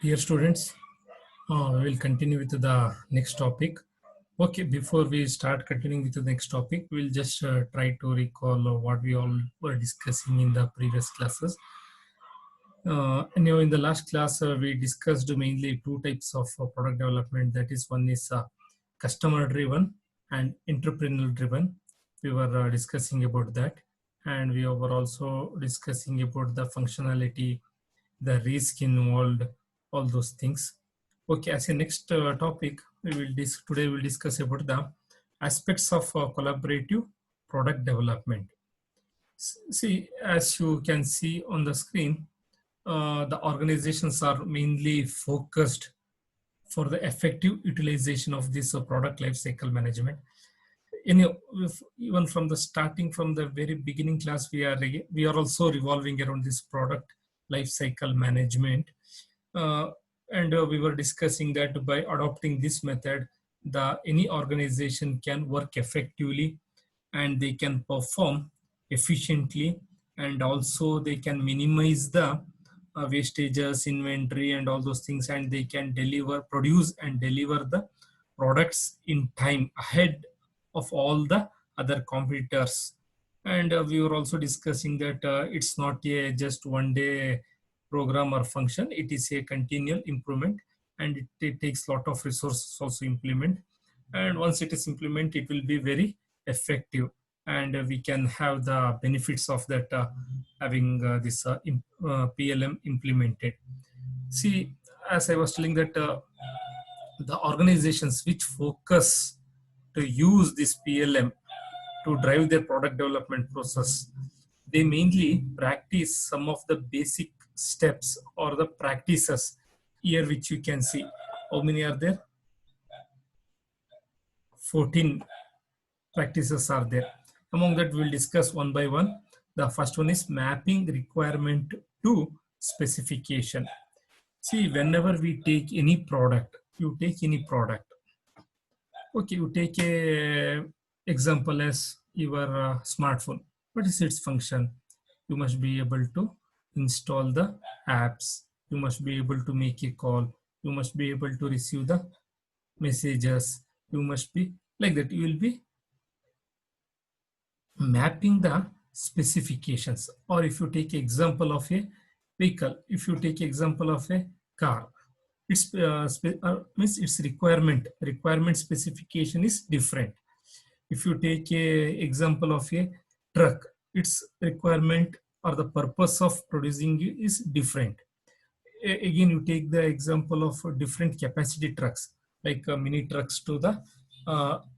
Dear students, we will continue with the next topic. Okay, before we start continuing with the next topic, we'll just try to recall what we all were discussing in the previous classes. In the last class, we discussed mainly two types of product development. That is, one is customer driven and entrepreneurial driven. We were discussing about that, and we were also discussing about the functionality, the risk involved, all those things. Okay, as a next topic, today we'll discuss about the aspects of collaborative product development. See, as you can see on the screen, the organizations are mainly focused for the effective utilization of this product lifecycle management. Even from the starting from the very beginning class, we are also revolving around this product lifecycle management, uh, and we were discussing that by adopting this method, the any organization can work effectively and they can perform efficiently, and also they can minimize the wastages, inventory, and all those things, and they can produce and deliver the products in time ahead of all the other competitors. And we were also discussing that it's not a just one day program or function, it is a continual improvement, and it takes a lot of resources also implement, and once it is implemented it will be very effective, and we can have the benefits of that having this PLM implemented. See, as I was telling that the organizations which focus to use this PLM to drive their product development process, they mainly practice some of the basic steps or the practices here, which you can see. How many are there? 14 practices are there. Among that, we'll discuss one by one. The first one is mapping requirement to specification. See, whenever we take any product, you take any product. Okay, you take a example as your smartphone. What is its function? You must be able to install the apps. You must be able to make a call. You must be able to receive the messages. You must be like that. You will be mapping the specifications. Or if you take example of a vehicle, if you take example of a car, means its requirement specification is different. If you take a example of a truck, its requirement or the purpose of producing is different. Again, you take the example of different capacity trucks, like mini trucks to the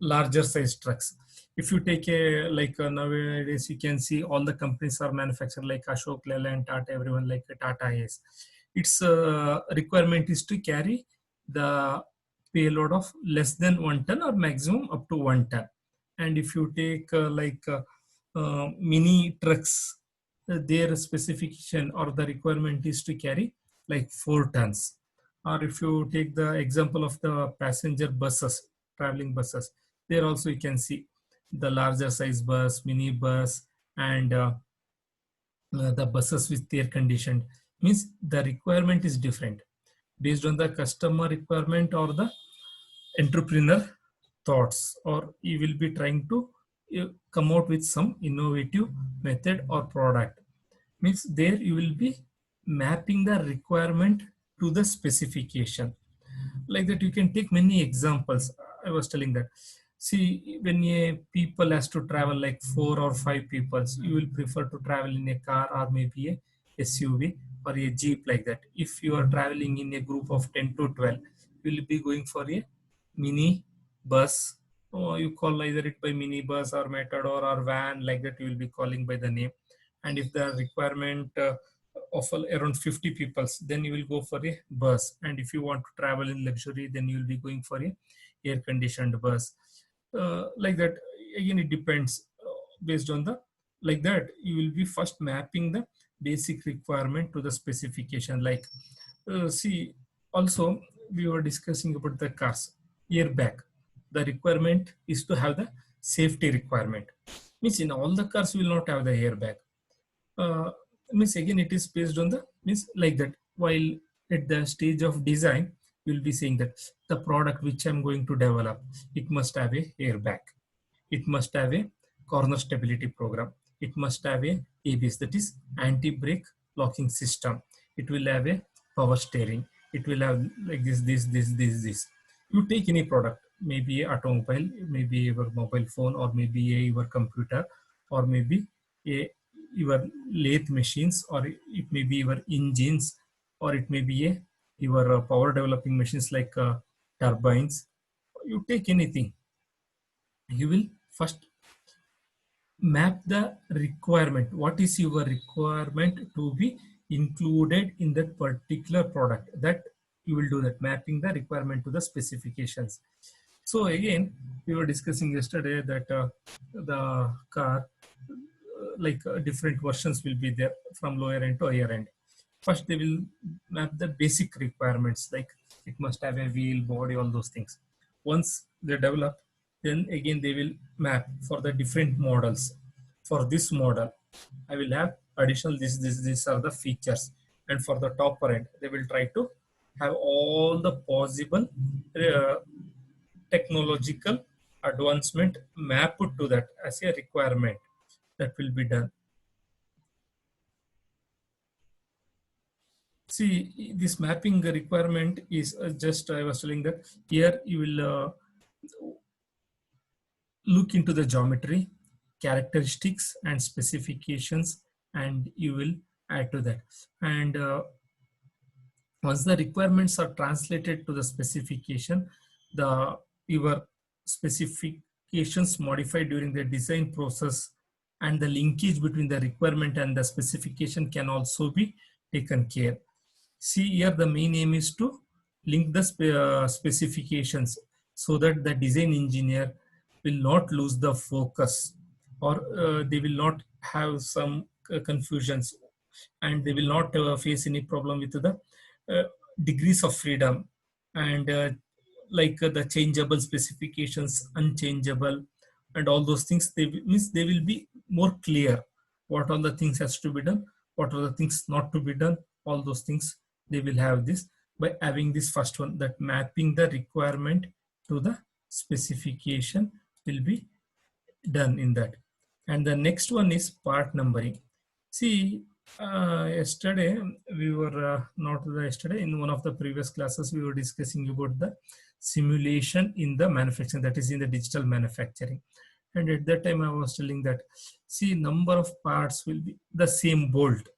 larger size trucks. If you take a nowadays, you can see all the companies are manufactured like Ashok Leyland, Tata, everyone like Tata is. Its requirement is to carry the payload of less than 1 ton or maximum up to 1 ton. And if you take mini trucks, their specification or the requirement is to carry like 4 tons. Or if you take the example of the passenger buses, traveling buses, there also you can see the larger size bus, mini bus, and the buses with air conditioned. Means the requirement is different based on the customer requirement or the entrepreneur thoughts, or you will be trying to come out with some innovative method or product. Means there you will be mapping the requirement to the specification. Like that, you can take many examples. I was telling that, see, when a people has to travel like 4 or 5 people, you will prefer to travel in a car or maybe a SUV or a jeep, like that. If you are traveling in a group of 10 to 12, you will be going for a mini bus, or you call either it by mini bus or matador or van, like that you will be calling by the name. And if the requirement of around 50 people, then you will go for a bus. And if you want to travel in luxury, then you will be going for a air conditioned bus. Like that, again, it depends based on the, like that you will be first mapping the basic requirement to the specification. Like see, also we were discussing about the cars airbag. The requirement is to have the safety requirement. Means in all the cars you will not have the airbag. uh, Means again it is based on the, means like that, while At the stage of design, you'll be saying that the product which I'm going to develop, it must have a airbag, it must have a corner stability program, it must have a ABS, that is anti-brake locking system, it will have a power steering, it will have like this. You take any product, maybe a automobile, maybe your mobile phone, or maybe your computer, or maybe a your lathe machines, or it may be your engines, or it may be a your power developing machines like turbines. You take anything, you will first map the requirement. What is your requirement to be included in that particular product? That you will do that mapping the requirement to the specifications. So again, we were discussing yesterday that the car, different versions will be there from lower end to higher end. First, they will map the basic requirements, like it must have a wheel, body, all those things. Once they develop, then again they will map for the different models. For this model, I will have additional these are the features. And for the topper end, they will try to have all the possible uh, technological advancement mapped to that as a requirement that will be done. See, this mapping requirement is just, I was telling that here you will look into the geometry, characteristics, and specifications, and you will add to that. And once the requirements are translated to the specification, the your specifications modified during the design process, and the linkage between the requirement and the specification can also be taken care. See here, the main aim is to link the specifications so that the design engineer will not lose the focus, or they will not have some confusions, and they will not face any problem with the uh, degrees of freedom, and the changeable specifications, unchangeable, and all those things. Means they will be more clear what all the things has to be done, what are the things not to be done, all those things. They will have this by having this first one, that mapping the requirement to the specification will be done in that. And the next one is part numbering. See, yesterday we were yesterday, in one of the previous classes we were discussing about the simulation in the manufacturing, that is in the digital manufacturing. And at that time I was telling that, see, number of parts will be the same bolt,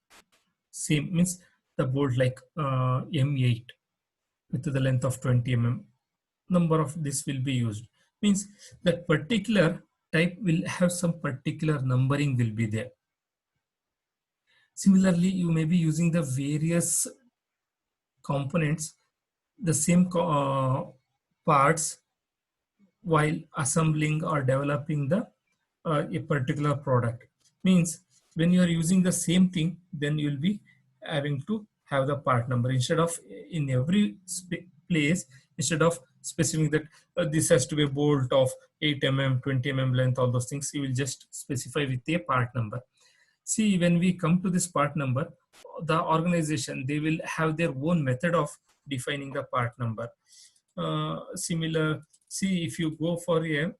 same means the bolt like M8 with the length of 20 mm, number of this will be used, means that particular type will have some particular numbering will be there. Similarly, you may be using the various components, the same parts, while assembling or developing the a particular product. Means when you are using the same thing, then you will be having to have the part number instead of in every place, instead of specifying that this has to be a bolt of 8 mm, 20 mm length, all those things, you will just specify with a part number. See, when we come to this part number, the organization, they will have their own method of defining the part number. Similar, see, if you go for a,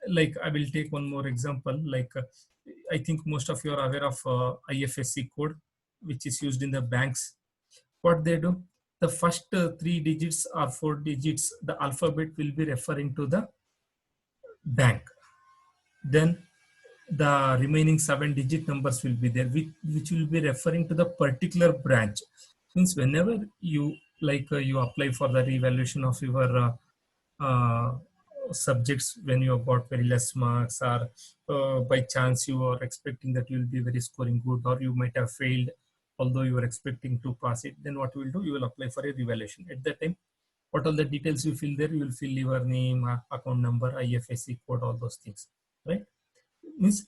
like I will take one more example, like I think most of you are aware of IFSC code, which is used in the banks. What they do, the first 3 digits or 4 digits, the alphabet will be referring to the bank. Then the remaining 7 digit numbers will be there, which will be referring to the particular branch. Means whenever you you apply for the revaluation of your subjects, when you have got very less marks, or by chance you are expecting that you will be very scoring good, or you might have failed although you were expecting to pass it, then what you will do, you will apply for a revaluation. At that time, what all the details you fill there, you will fill your name, account number, IFSC code, all those things, right? Means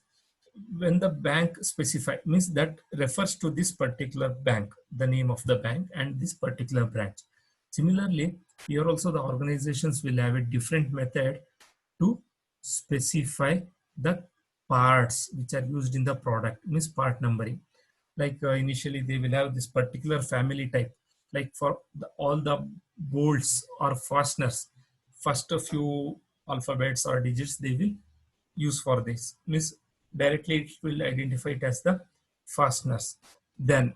when the bank specify, means that refers to this particular bank, the name of the bank and this particular branch. Similarly, here also the organizations will have a different method to specify the parts which are used in the product, means part numbering. Like initially they will have this particular family type. like for all the bolts or fasteners, first a few alphabets or digits they will use for this. Means directly it will identify it as the fasteners. Then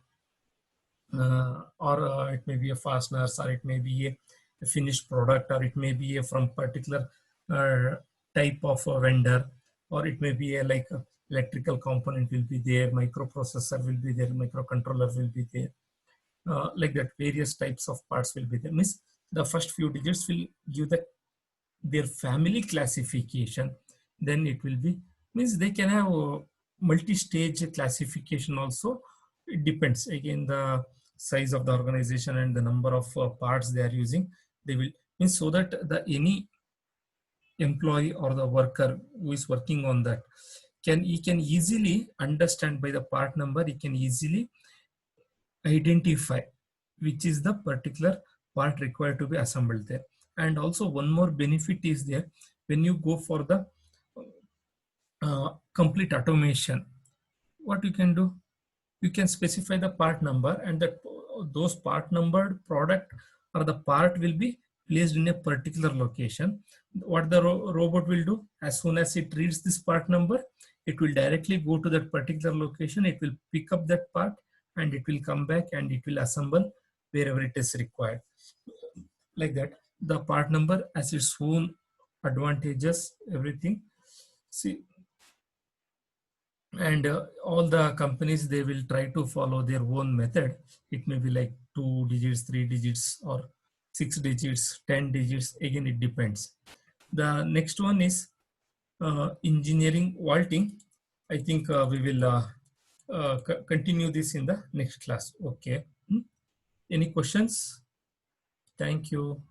or it may be a fasteners, or it may be a finished product, or it may be a from particular uh, type of a vendor, or it may be a like a electrical component will be there, microprocessor will be there, microcontroller will be there, like that various types of parts will be there. Means the first few digits will give their family classification. Then it will be, means they can have multi-stage classification also. It depends again the size of the organization and the number of parts they are using. They will, means so that the any employee or the worker who is working on that can easily understand by the part number. He can easily identify which is the particular part required to be assembled there. And also one more benefit is there, when you go for the complete automation, what you can do, you can specify the part number, and that those part numbered product or the part will be placed in a particular location. What the robot will do, as soon as it reads this part number, it will directly go to that particular location, it will pick up that part, and it will come back and it will assemble wherever it is required. Like that, the part number has its own advantages, everything. See, and all the companies, they will try to follow their own method. It may be like 2 digits, 3 digits, or 6 digits, 10 digits. Again, it depends. The next one is engineering vaulting. I think we will continue this in the next class. Okay. Any questions? Thank you.